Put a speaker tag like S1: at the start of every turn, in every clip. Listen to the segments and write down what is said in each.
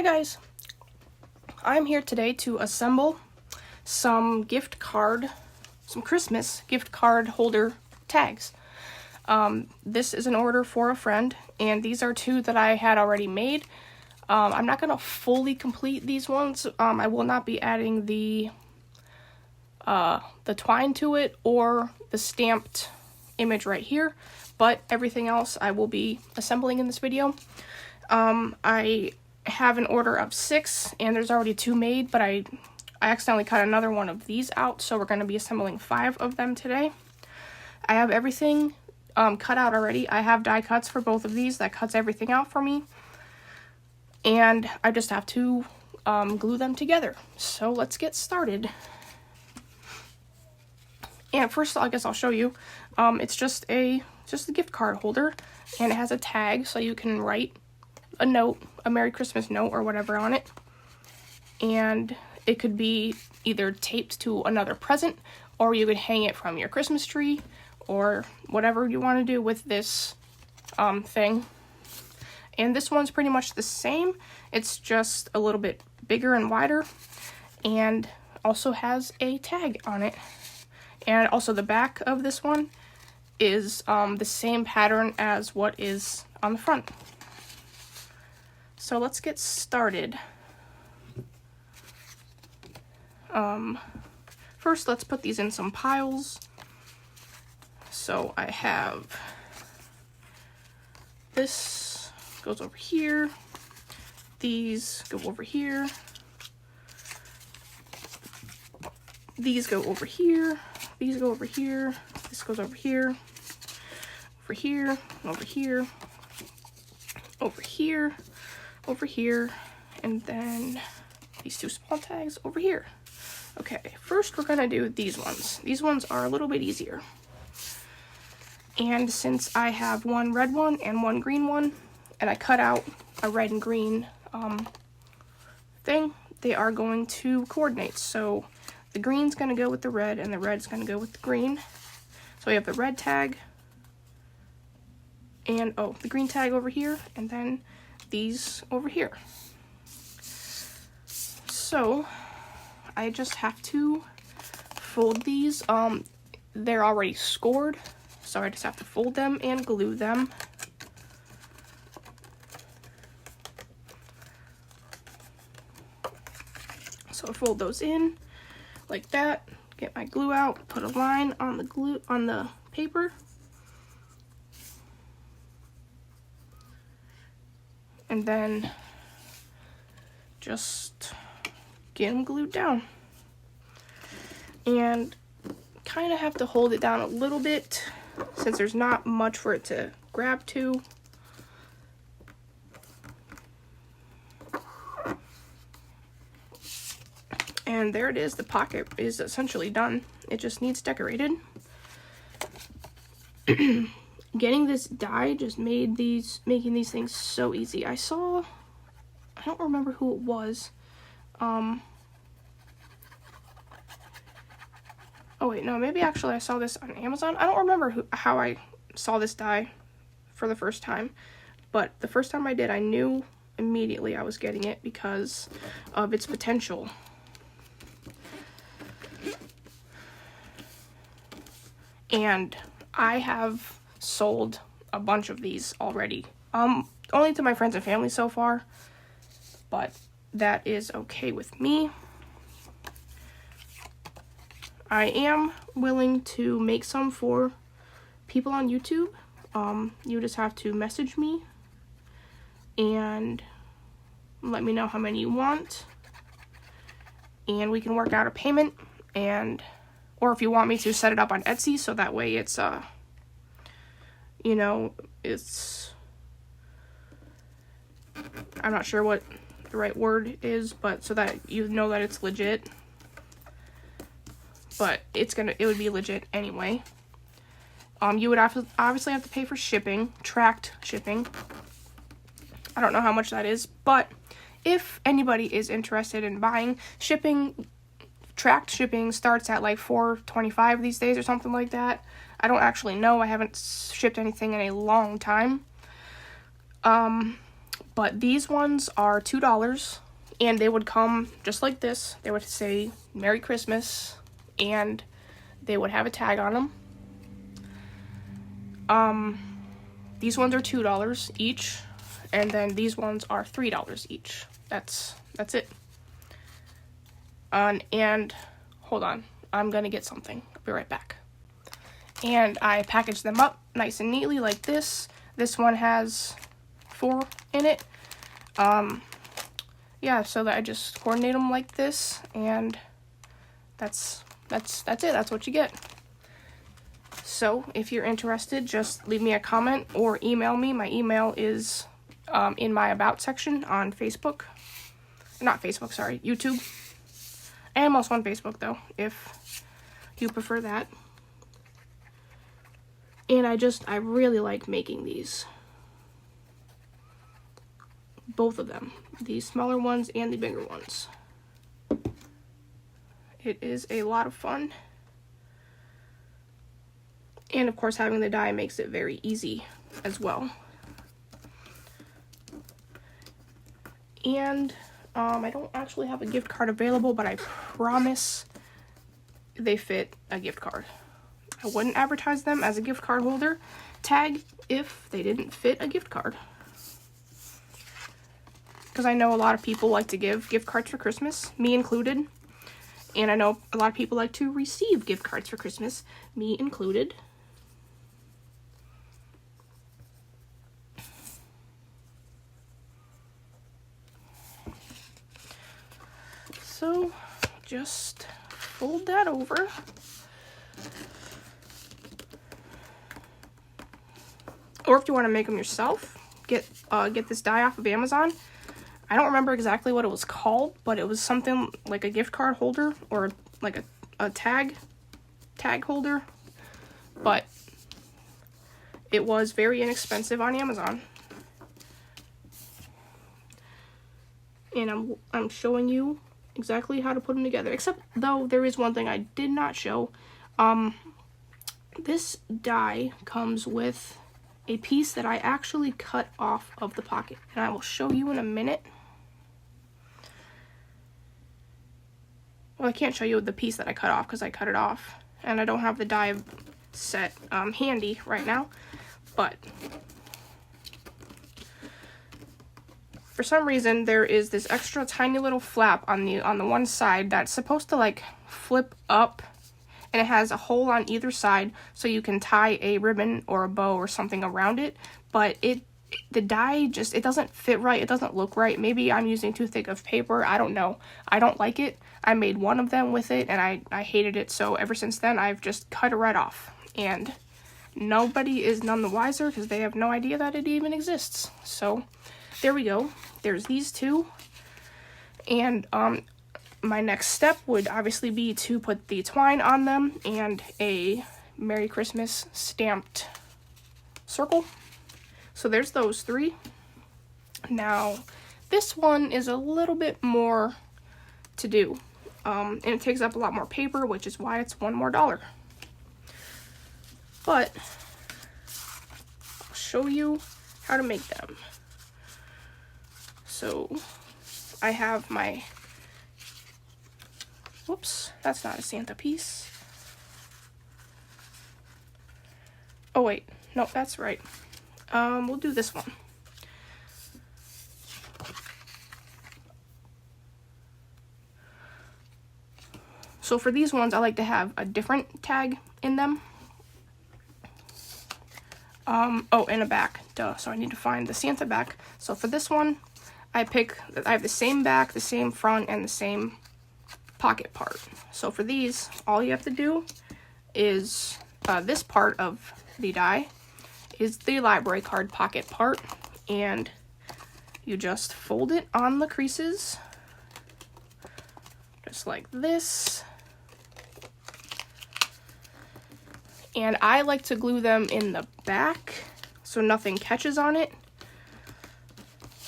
S1: guys, I'm here today to assemble some Christmas gift card holder tags. This is an order for a friend, and these are two that I had already made. I'm not going to fully complete these ones. I will not be adding the twine to it or the stamped image right here, but everything else I will be assembling in this video. I have an order of 6, and there's already 2 made, but I accidentally cut another one of these out, so we're going to be assembling 5 of them today. I have everything cut out already. I have die cuts for both of these that cuts everything out for me, and I just have to glue them together. So let's get started. And first, I guess I'll show you. It's just a gift card holder, and it has a tag so you can write a note, a Merry Christmas note or whatever on it. And it could be either taped to another present, or you could hang it from your Christmas tree, or whatever you want to do with this thing. And this one's pretty much the same. It's just a little bit bigger and wider, and also has a tag on it. And also the back of this one is the same pattern as what is on the front. So let's get started. First, let's put these in some piles. So I have this goes over here. These go over here. These go over here. These go over here. This goes over here. Over here. Over here. Over here. Over here. And then these 2 small tags over here. Okay, first we're gonna do these ones. These ones are a little bit easier. And since I have one red one and one green one, and I cut out a red and green thing, they are going to coordinate. So the green's gonna go with the red, and the red's gonna go with the green. So we have the red tag, and the green tag over here, and then these over here. So I just have to fold these. They're already scored, so I just have to fold them and glue them. So I fold those in like that, get my glue out, put a line on the paper, and then just get them glued down. And kind of have to hold it down a little bit since there's not much for it to grab to. And there it is. The pocket is essentially done. It just needs decorated. Getting this die just made making these things so easy. I don't remember who it was. Oh wait, no, maybe actually I saw this on Amazon. I don't remember how I saw this die for the first time, but the first time I did, I knew immediately I was getting it because of its potential. And I have sold a bunch of these already. Only to my friends and family so far, but that is okay with me. I am willing to make some for people on YouTube. You just have to message me and let me know how many you want, and we can work out a payment, or if you want me to set it up on Etsy, so that way it's I'm not sure what the right word is, but so that you know that it's legit. But it would be legit anyway. You would obviously have to pay for shipping, tracked shipping. I don't know how much that is, but if anybody is interested in buying, tracked shipping starts at like $4.25 these days or something like that. I don't actually know. I haven't shipped anything in a long time. But these ones are $2, and they would come just like this. They would say Merry Christmas, and they would have a tag on them. These ones are $2 each, and then these ones are $3 each. That's it. And hold on, I'm gonna get something. I'll be right back. And I packaged them up nice and neatly like this. This one has 4 in it. Yeah, so that I just coordinate them like this, and that's it. That's what you get. So if you're interested, just leave me a comment or email me. My email is in my About section on Facebook. Not Facebook, sorry, YouTube. I am also on Facebook, though, if you prefer that. And I really like making these. Both of them. The smaller ones and the bigger ones. It is a lot of fun. And of course, having the die makes it very easy as well. And I don't actually have a gift card available, but I promise they fit a gift card. I wouldn't advertise them as a gift card holder tag if they didn't fit a gift card. Because I know a lot of people like to give gift cards for Christmas, me included. And I know a lot of people like to receive gift cards for Christmas, me included. So just fold that over. Or if you want to make them yourself, get this die off of Amazon. I don't remember exactly what it was called, but it was something like a gift card holder or like a tag holder. But it was very inexpensive on Amazon. And I'm showing you exactly how to put them together. Except though there is one thing I did not show. This die comes with a piece that I actually cut off of the pocket, and I will show you in a minute. Well, I can't show you the piece that I cut off because I cut it off, and I don't have the die set handy right now, but for some reason there is this extra tiny little flap on the one side that's supposed to like flip up, and it has a hole on either side so you can tie a ribbon or a bow or something around it, but the die just, it doesn't fit right, it doesn't look right. Maybe I'm using too thick of paper, I don't know. I don't like it. I made one of them with it, and I hated it, so ever since then I've just cut it right off. And nobody is none the wiser because they have no idea that it even exists. So there we go. There's these two. And my next step would obviously be to put the twine on them and a Merry Christmas stamped circle. So there's those 3. Now, this one is a little bit more to do. And it takes up a lot more paper, which is why it's $1 more. But I'll show you how to make them. So I have my, whoops, that's not a Santa piece. Oh wait, no, that's right. We'll do this one. So for these ones, I like to have a different tag in them. Oh, and a back, duh. So I need to find the Santa back. So for this one, I have the same back, the same front, and the same pocket part. So for these, all you have to do is, this part of the die is the library card pocket part, and you just fold it on the creases, just like this. And I like to glue them in the back so nothing catches on it.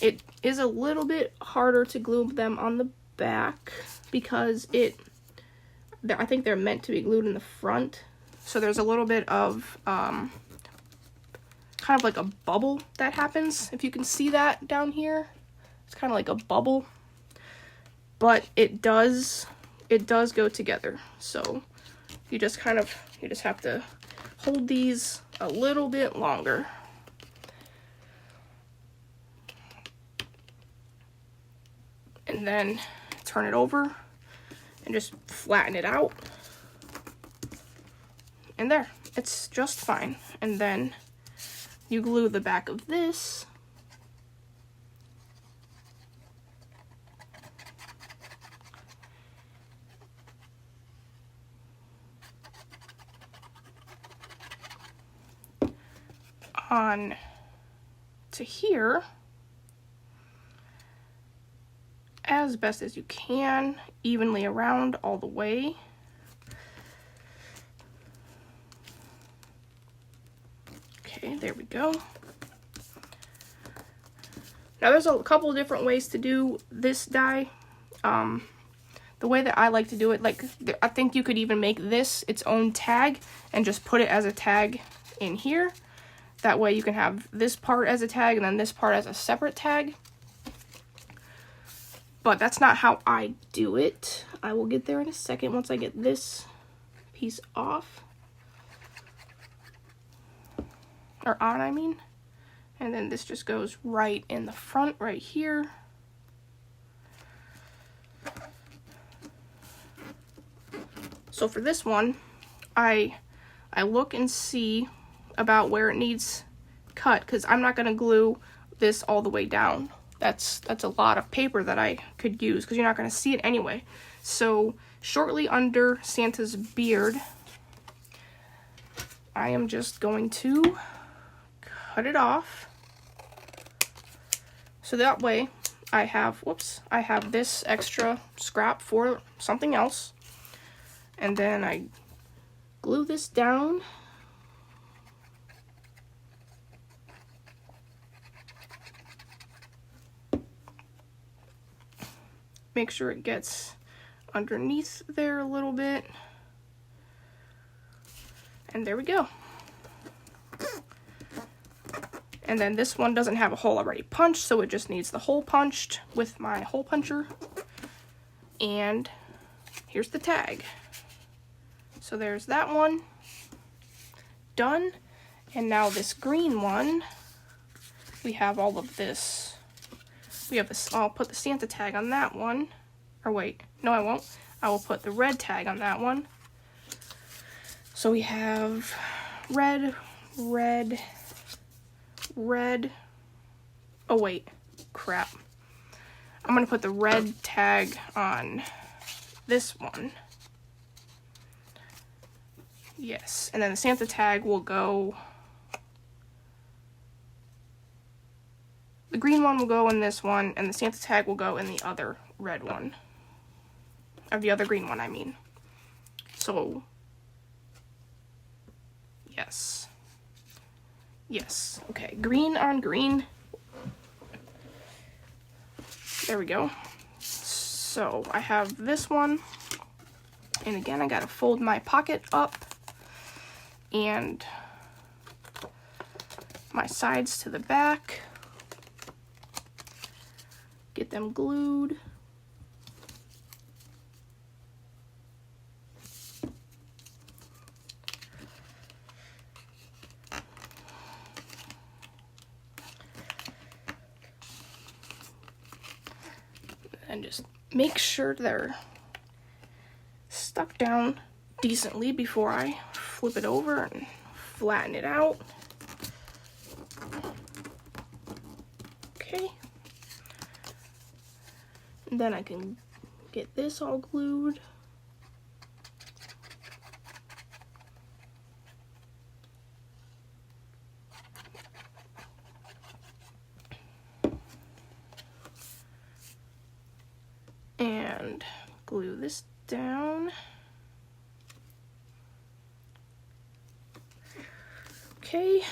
S1: It is a little bit harder to glue them on the back because I think they're meant to be glued in the front. So there's a little bit of kind of like a bubble that happens. If you can see that down here, it's kind of like a bubble, but it does go together. So you just have to hold these a little bit longer. And then turn it over and just flatten it out. And there, it's just fine. And then you glue the back of this. On to here as best as you can, evenly around all the way. Okay, there we go. Now there's a couple of different ways to do this die. The way that I like to do it, like I think you could even make this its own tag and just put it as a tag in here. That way you can have this part as a tag and then this part as a separate tag. But that's not how I do it. I will get there in a second once I get this piece off. Or on, I mean. And then this just goes right in the front, right here. So for this one, I look and see about where it needs cut, because I'm not going to glue this all the way down. That's a lot of paper that I could use, because you're not going to see it anyway. So shortly under Santa's beard, I am just going to cut it off. So that way I have this extra scrap for something else. And then I glue this down. Make sure it gets underneath there a little bit. And there we go. And then this one doesn't have a hole already punched, so it just needs the hole punched with my hole puncher. And here's the tag. So there's that one done. And now this green one, we have all of this. We have this, I'll put the Santa tag on that one. Or wait, no I won't. I will put the red tag on that one. So we have red, red, red. Oh wait, crap. I'm gonna put the red tag on this one. Yes, and then the Santa tag will go, the green one will go in this one, and the Santa tag will go in the other red one. Or the other green one, I mean. So, yes. Yes, okay, green on green. There we go. So, I have this one. And again, I gotta fold my pocket up. And my sides to the back. Get them glued. And just make sure they're stuck down decently before I flip it over and flatten it out. Okay. And then I can get this all glued. And glue this down. Okay,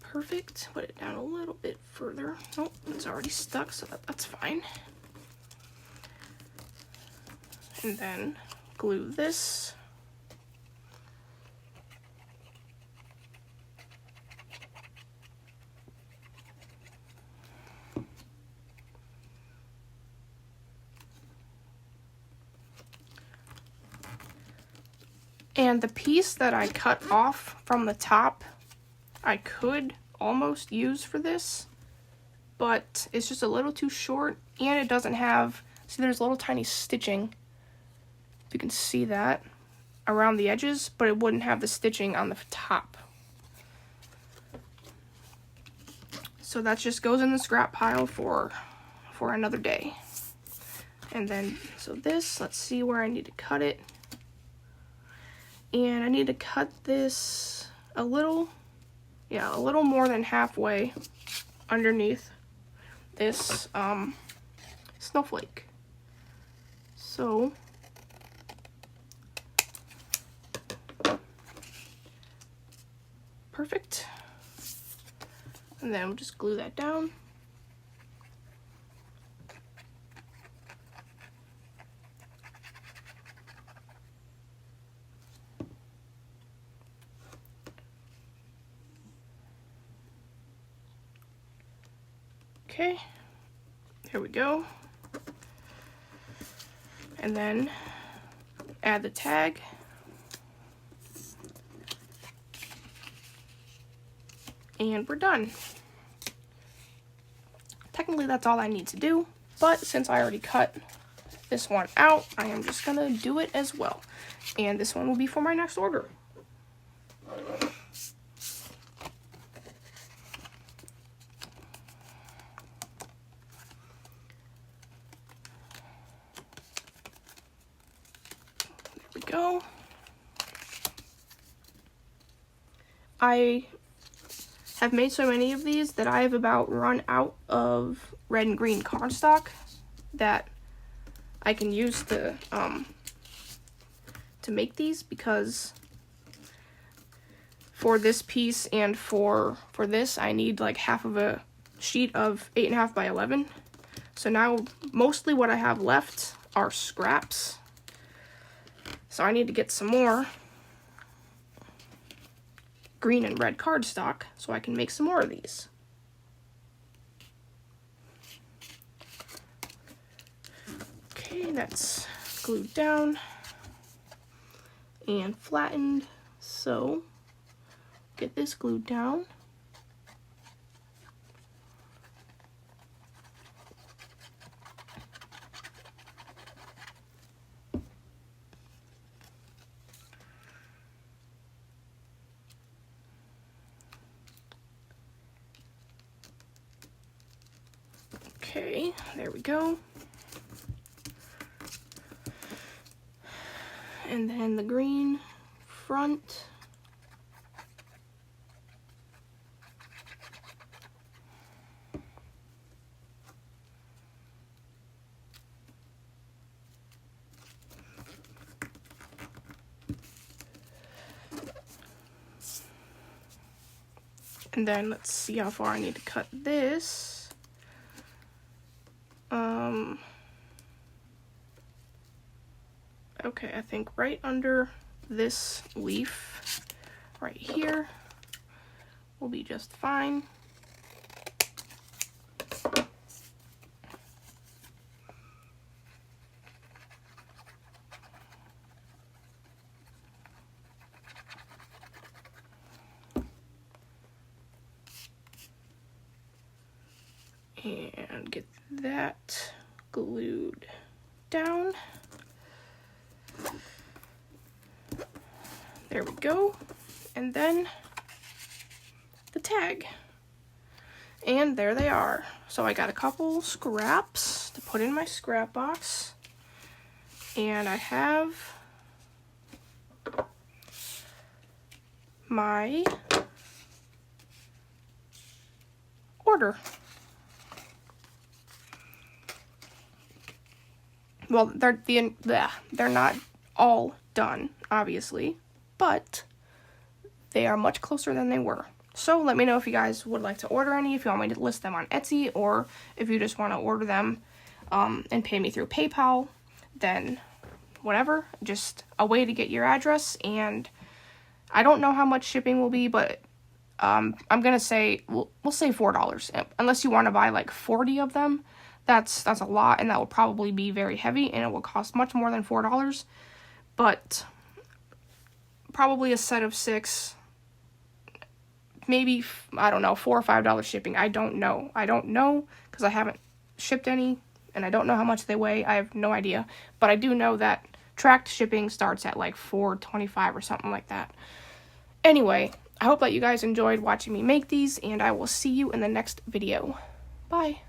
S1: perfect. Put it down a little bit further. Oh, it's already stuck, so that's fine. And then glue this. And the piece that I cut off from the top, I could almost use for this, but it's just a little too short, and it doesn't have, see there's a little tiny stitching, if you can see that, around the edges, but it wouldn't have the stitching on the top. So that just goes in the scrap pile for another day. And then, so this, let's see where I need to cut it. And I need to cut this a little more than halfway underneath this snowflake. So perfect. And then we'll just glue that down. Okay, here we go. And then add the tag. And we're done. Technically that's all I need to do, but since I already cut this one out, I am just gonna do it as well. And this one will be for my next order. There we go. I have made so many of these that I have about run out of red and green cardstock that I can use to make these, because for this piece and for this I need like half of a sheet of 8.5 by 11. So now mostly what I have left are scraps. So I need to get some more green and red cardstock so I can make some more of these. Okay, that's glued down and flattened, so get this glued down. Okay, there we go. And then the green front. And then let's see how far I need to cut this. Okay, I think right under this leaf, right here, will be just fine. And get that glued down. There we go. And then the tag. And there they are. So I got a couple scraps to put in my scrap box. And I have my order. Well, they're not all done, obviously, but they are much closer than they were. So let me know if you guys would like to order any, if you want me to list them on Etsy, or if you just want to order them and pay me through PayPal, then whatever. Just a way to get your address, and I don't know how much shipping will be, but I'm gonna say we'll say $4, unless you want to buy like 40 of them. That's a lot, and that will probably be very heavy, and it will cost much more than $4. But probably a set of 6, maybe, I don't know, $4 or $5 shipping. I don't know because I haven't shipped any, and I don't know how much they weigh. I have no idea, but I do know that tracked shipping starts at like $4.25 or something like that. Anyway, I hope that you guys enjoyed watching me make these, and I will see you in the next video. Bye.